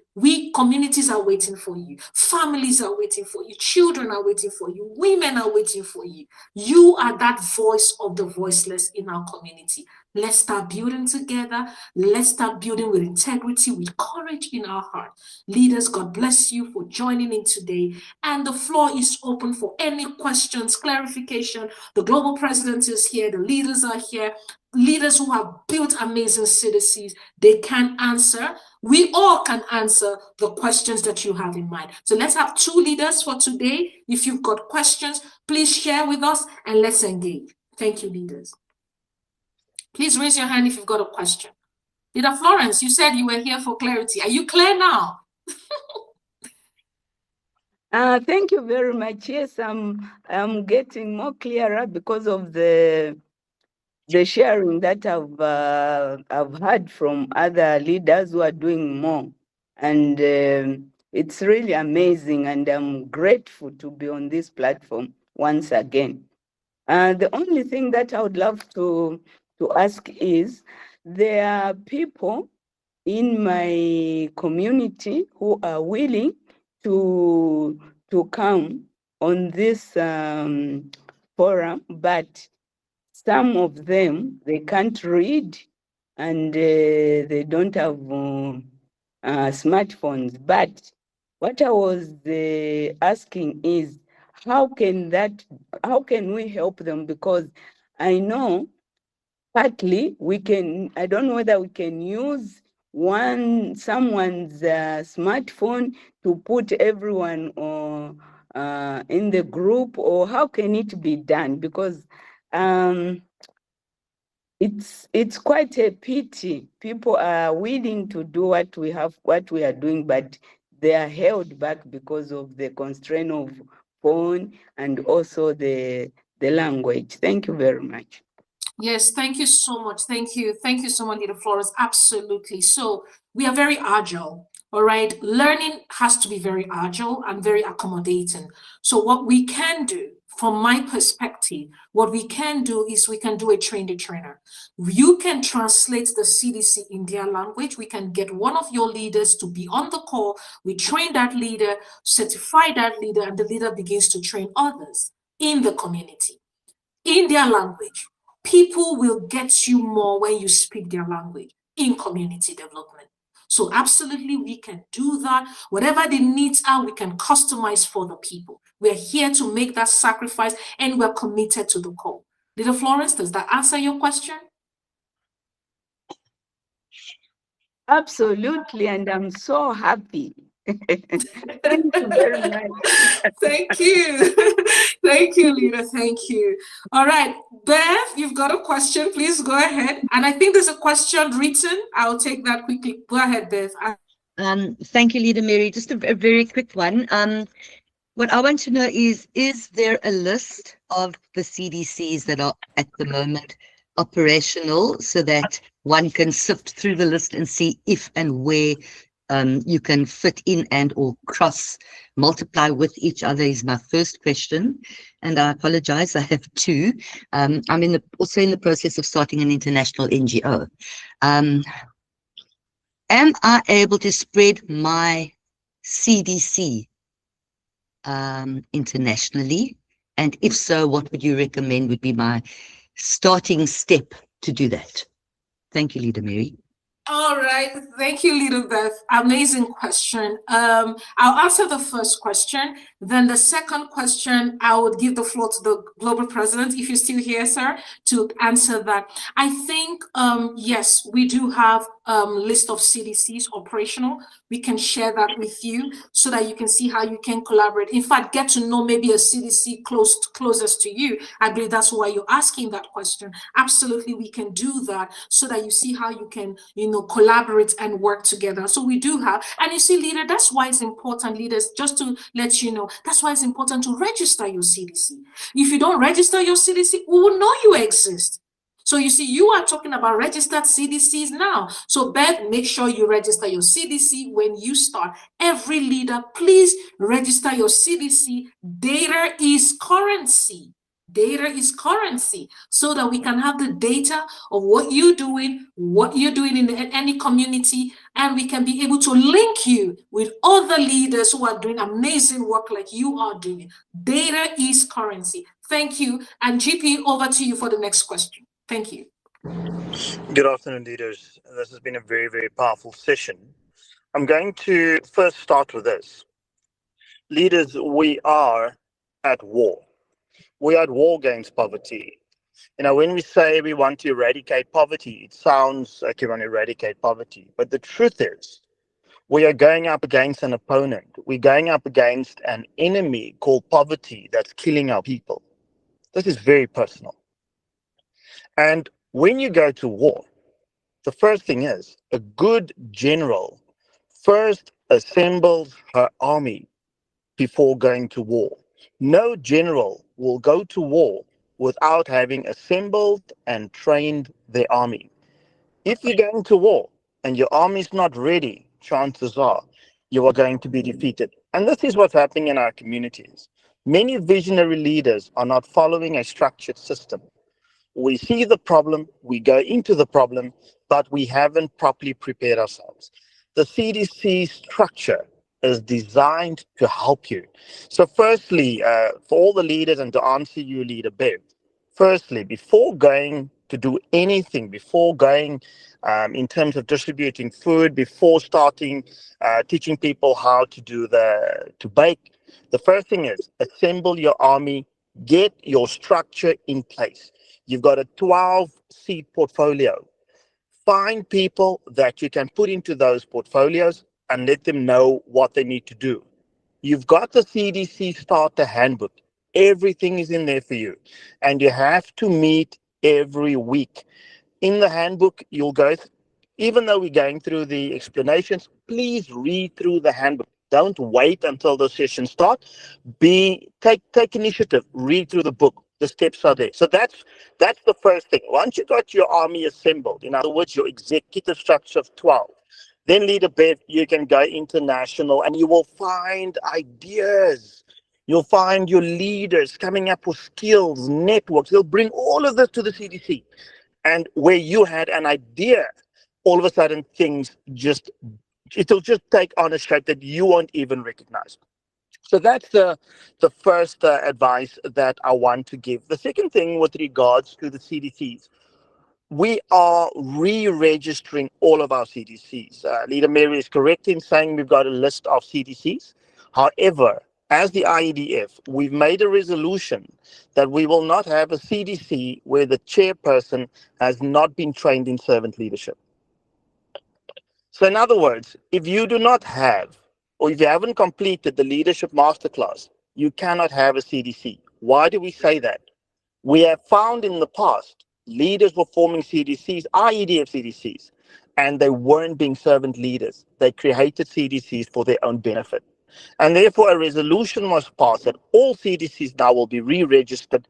communities are waiting for you. Families are waiting for you. Children are waiting for you. Women are waiting for you. You are that voice of the voiceless in our community. Let's start building together. Let's start building with integrity, with courage in our heart. Leaders, God bless you for joining in today. And the floor is open for any questions, clarification. The global president is here. The leaders are here. Leaders who have built amazing CDCs, they can answer. We all can answer the questions that you have in mind. So let's have 2 leaders for today. If you've got questions, please share with us and let's engage. Thank you, leaders. Please raise your hand if you've got a question. Leader Florence, you said you were here for clarity. Are you clear now? Thank you very much. Yes, I'm getting more clearer because of the sharing that I've heard from other leaders who are doing more, and it's really amazing. And I'm grateful to be on this platform once again. The only thing that I would love to ask is, there are people in my community who are willing to come on this forum, but some of them, they can't read and they don't have smartphones. But what I was asking is, how can we help them? Because I know partly we can, I don't know whether we can use someone's smartphone to put everyone in the group, or how can it be done? Because it's quite a pity. People are willing to do what we are doing, but they are held back because of the constraint of phone and also the language. Thank you very much. Yes, thank you so much. Thank you. Thank you so much, Leader Flores. Absolutely. So we are very agile. All right. Learning has to be very agile and very accommodating. So what we can do, from my perspective, what we can do is we can do a train the trainer. You can translate the CDC in their language. We can get one of your leaders to be on the call. We train that leader, certify that leader, and the leader begins to train others in the community, in their language. People will get you more when you speak their language in community development. So absolutely, we can do that. Whatever the needs are, we can customize for the people. We're here to make that sacrifice, and we're committed to the call. Little Florence, does that answer your question? Absolutely, and I'm so happy. Thank you very much. Thank you. Thank you, Lita. Thank you. All right, Beth, you've got a question. Please go ahead. And I think there's a question written. I'll take that quickly. Go ahead, Beth. Thank you, Leader Mary. Just a very quick one. What I want to know is there a list of the CDCs that are at the moment operational so that one can sift through the list and see if and where you can fit in and or cross multiply with each other is my first question. And I apologize, I have two. I'm also in the process of starting an international NGO. Am I able to spread my CDC internationally? And if so, what would you recommend would be my starting step to do that? Thank you, Leader Mary. All right. Thank you, Little Beth. Amazing question. I'll answer the first question. Then the second question, I would give the floor to the global president, if you're still here, sir, to answer that. I think, yes, we do have a list of CDCs operational. We can share that with you so that you can see how you can collaborate. In fact, get to know maybe a CDC closest to you. I believe that's why you're asking that question. Absolutely, we can do that so that you see how you can, collaborate and work together. So we do have, and you see, leader, that's why it's important, leaders, just to let you know, that's why it's important to register your CDC. If you don't register your CDC, we will know you exist. So you see, you are talking about registered CDCs now. So Beth, make sure you register your CDC when you start. Every leader, please register your CDC. Data is currency. Data is currency, so that we can have the data of what you're doing in any community, and we can be able to link you with other leaders who are doing amazing work like you are doing. Data is currency. Thank you. And GP, over to you for the next question. Thank you. Good afternoon, leaders. This has been a very, very powerful session. I'm going to first start with this. Leaders, we are at war. We are at war against poverty. When we say we want to eradicate poverty, it sounds like you want to eradicate poverty. But the truth is, we are going up against an opponent. We're going up against an enemy called poverty that's killing our people. This is very personal. And when you go to war, the first thing is a good general first assembles her army before going to war. No general will go to war without having assembled and trained their army. If you're going to war and your army is not ready, chances are you are going to be defeated. And this is what's happening in our communities. Many visionary leaders are not following a structured system. We see the problem, we go into the problem, but we haven't properly prepared ourselves. The CDC structure is designed to help you. So firstly, for all the leaders, and to answer you, Leader Bev, firstly, before going to do anything, before going in terms of distributing food, before starting teaching people how to bake, the first thing is assemble your army, get your structure in place. You've got a 12-seat portfolio. Find people that you can put into those portfolios and let them know what they need to do. You've got the CDC Starter Handbook. Everything is in there for you. And you have to meet every week. In the handbook, you'll go, even though we're going through the explanations, please read through the handbook. Don't wait until the session starts. Take initiative, read through the book. The steps are there. So that's the first thing. Once you got your army assembled, in other words, your executive structure of 12, then Leader Bev, you can go international and you will find ideas. You'll find your leaders coming up with skills, networks. They'll bring all of this to the CDC. And where you had an idea, all of a sudden it'll just take on a shape that you won't even recognize. So that's the first advice that I want to give. The second thing with regards to the CDCs, we are re-registering all of our CDCs. Leader Mary is correct in saying we've got a list of CDCs. However, as the IEDF, we've made a resolution that we will not have a CDC where the chairperson has not been trained in servant leadership. So in other words, if you do not have, or if you haven't completed the leadership masterclass, you cannot have a CDC. Why do we say that? We have found in the past, leaders were forming CDCs, IEDF CDCs, and they weren't being servant leaders. They created CDCs for their own benefit. And therefore, a resolution was passed that all CDCs now will be re-registered.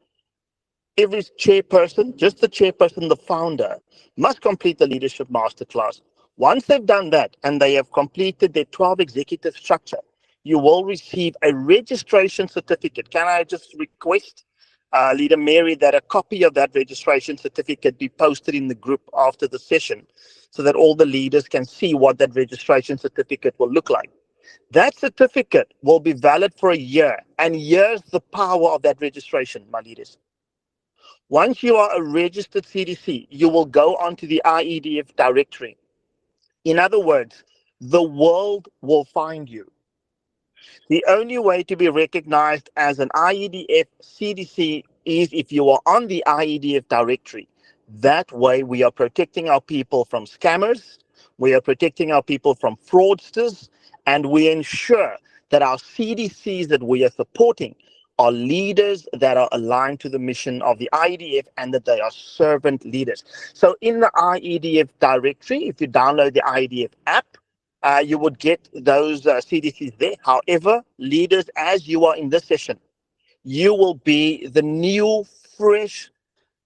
Every chairperson, just the chairperson, the founder, must complete the leadership masterclass. Once they've done that and they have completed their 12 executive structure, you will receive a registration certificate. Can I just request, Leader Mary, that a copy of that registration certificate be posted in the group after the session so that all the leaders can see what that registration certificate will look like. That certificate will be valid for a year, and here's the power of that registration, my leaders. Once you are a registered CDC, you will go onto the IEDF directory. In other words, the world will find you. The only way to be recognized as an IEDF CDC is if you are on the IEDF directory. That way, we are protecting our people from scammers, we are protecting our people from fraudsters, and we ensure that our CDCs that we are supporting are leaders that are aligned to the mission of the IEDF and that they are servant leaders. So in the IEDF directory, if you download the IEDF app, you would get those CDCs there. However, leaders, as you are in this session, you will be the new, fresh,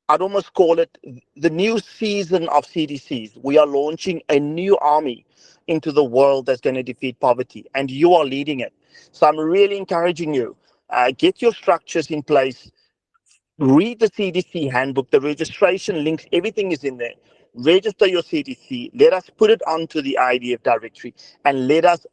I'd almost call it the new season of CDCs. We are launching a new army into the world that's going to defeat poverty, and you are leading it. So I'm really encouraging you, get your structures in place, read the CDC handbook, the registration links, everything is in there. Register your CDC, let us put it onto the IDF directory, and let us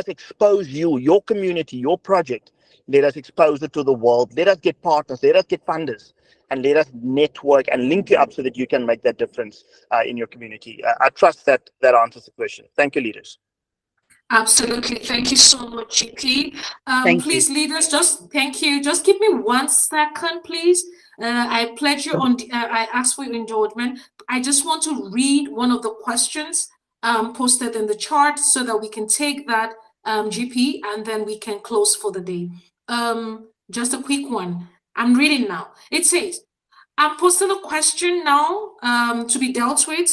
expose you, your community, your project. Let us expose it to the world. Let us get partners, let us get funders, and let us network and link you up so that you can make that difference in your community. I trust that answers the question. Thank you, leaders. Absolutely. Thank you so much, GP. Please, you. leaders, just thank you. Just give me 1 second, please. I pledge you on, I ask for your indulgence. I just want to read one of the questions posted in the chart so that we can take that, GP, and then we can close for the day. Just a quick one. I'm reading now. It says, I'm posting a question now to be dealt with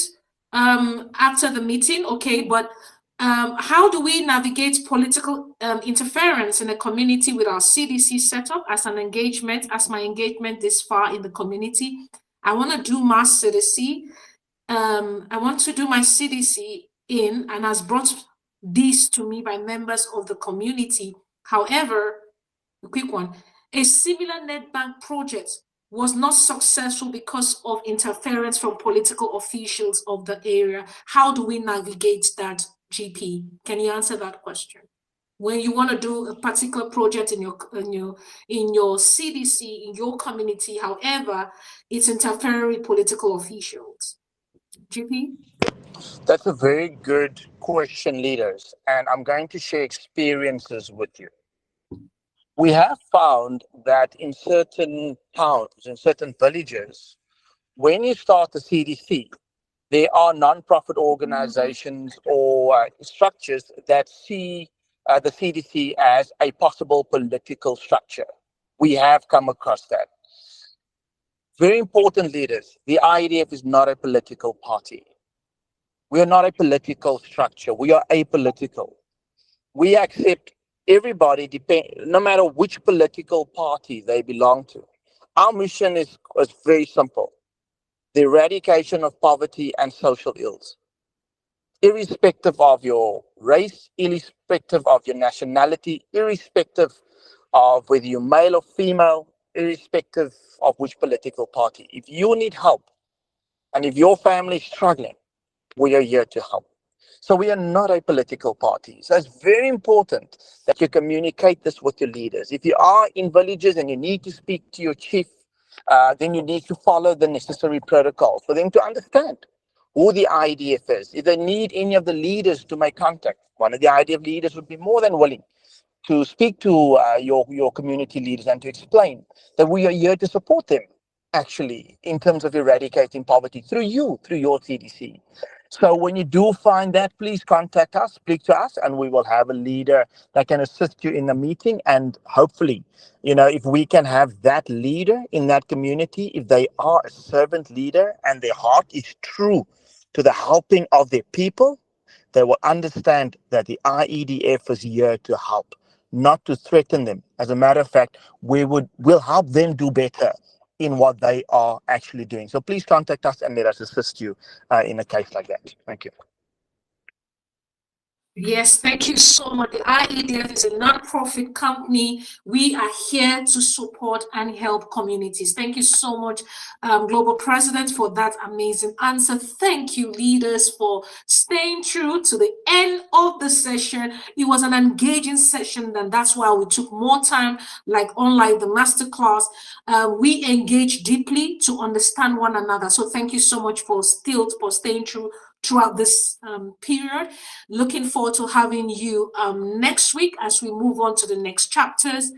after the meeting, okay, but how do we navigate political interference in the community with our CDC setup as my engagement this far in the community? I want to do my CDC. I want to do my CDC and has brought this to me by members of the community. However, a quick one, a similar net bank project was not successful because of interference from political officials of the area. How do we navigate that, GP? Can you answer that question? When you want to do a particular project in your CDC, in your community, however, it's interfering with political officials. GP? That's a very good question, leaders, and I'm going to share experiences with you. We have found that in certain towns, in certain villages, when you start a CDC, there are non-profit organizations or structures that see the CDC as a possible political structure. We have come across that. Very important, leaders, the IEDF is not a political party. We are not a political structure. We are apolitical. We accept everybody, no matter which political party they belong to. Our mission is very simple: the eradication of poverty and social ills. Irrespective of your race, irrespective of your nationality, irrespective of whether you're male or female, irrespective of which political party. If you need help and if your family is struggling, we are here to help. So we are not a political party. So it's very important that you communicate this with your leaders. If you are in villages and you need to speak to your chief, then you need to follow the necessary protocol for them to understand who the IDF is. If they need any of the leaders to make contact, one of the IDF leaders would be more than willing to speak to your community leaders and to explain that we are here to support them, actually, in terms of eradicating poverty through your CDC. So when you do find that, please contact us, speak to us, and we will have a leader that can assist you in the meeting. And hopefully, if we can have that leader in that community, if they are a servant leader and their heart is true to the helping of their people, they will understand that the IEDF is here to help, not to threaten them. As a matter of fact, we'll help them do better in what they are actually doing. So please contact us and let us assist you in a case like that. Thank you. Yes, thank you so much. The IEDF is a non-profit company. We are here to support and help communities. Thank you so much, Global President, for that amazing answer. Thank you, leaders, for staying true to the end of the session. It was an engaging session, and that's why we took more time, unlike the masterclass. We engaged deeply to understand one another. So thank you so much for staying true throughout this period. Looking forward to having you next week as we move on to the next chapters.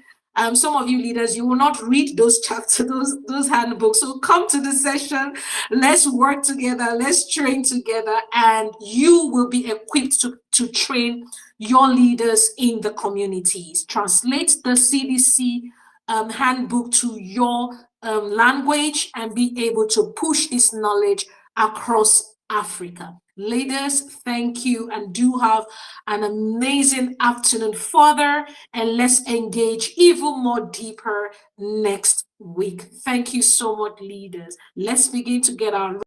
Some of you leaders, you will not read those chapters, those handbooks. So come to the session. Let's work together. Let's train together, and you will be equipped to train your leaders in the communities. Translate the CDC handbook to your language and be able to push this knowledge across Africa. Leaders, thank you, and do have an amazing afternoon further, and let's engage even more deeper next week. Thank you so much, leaders. Let's begin to get our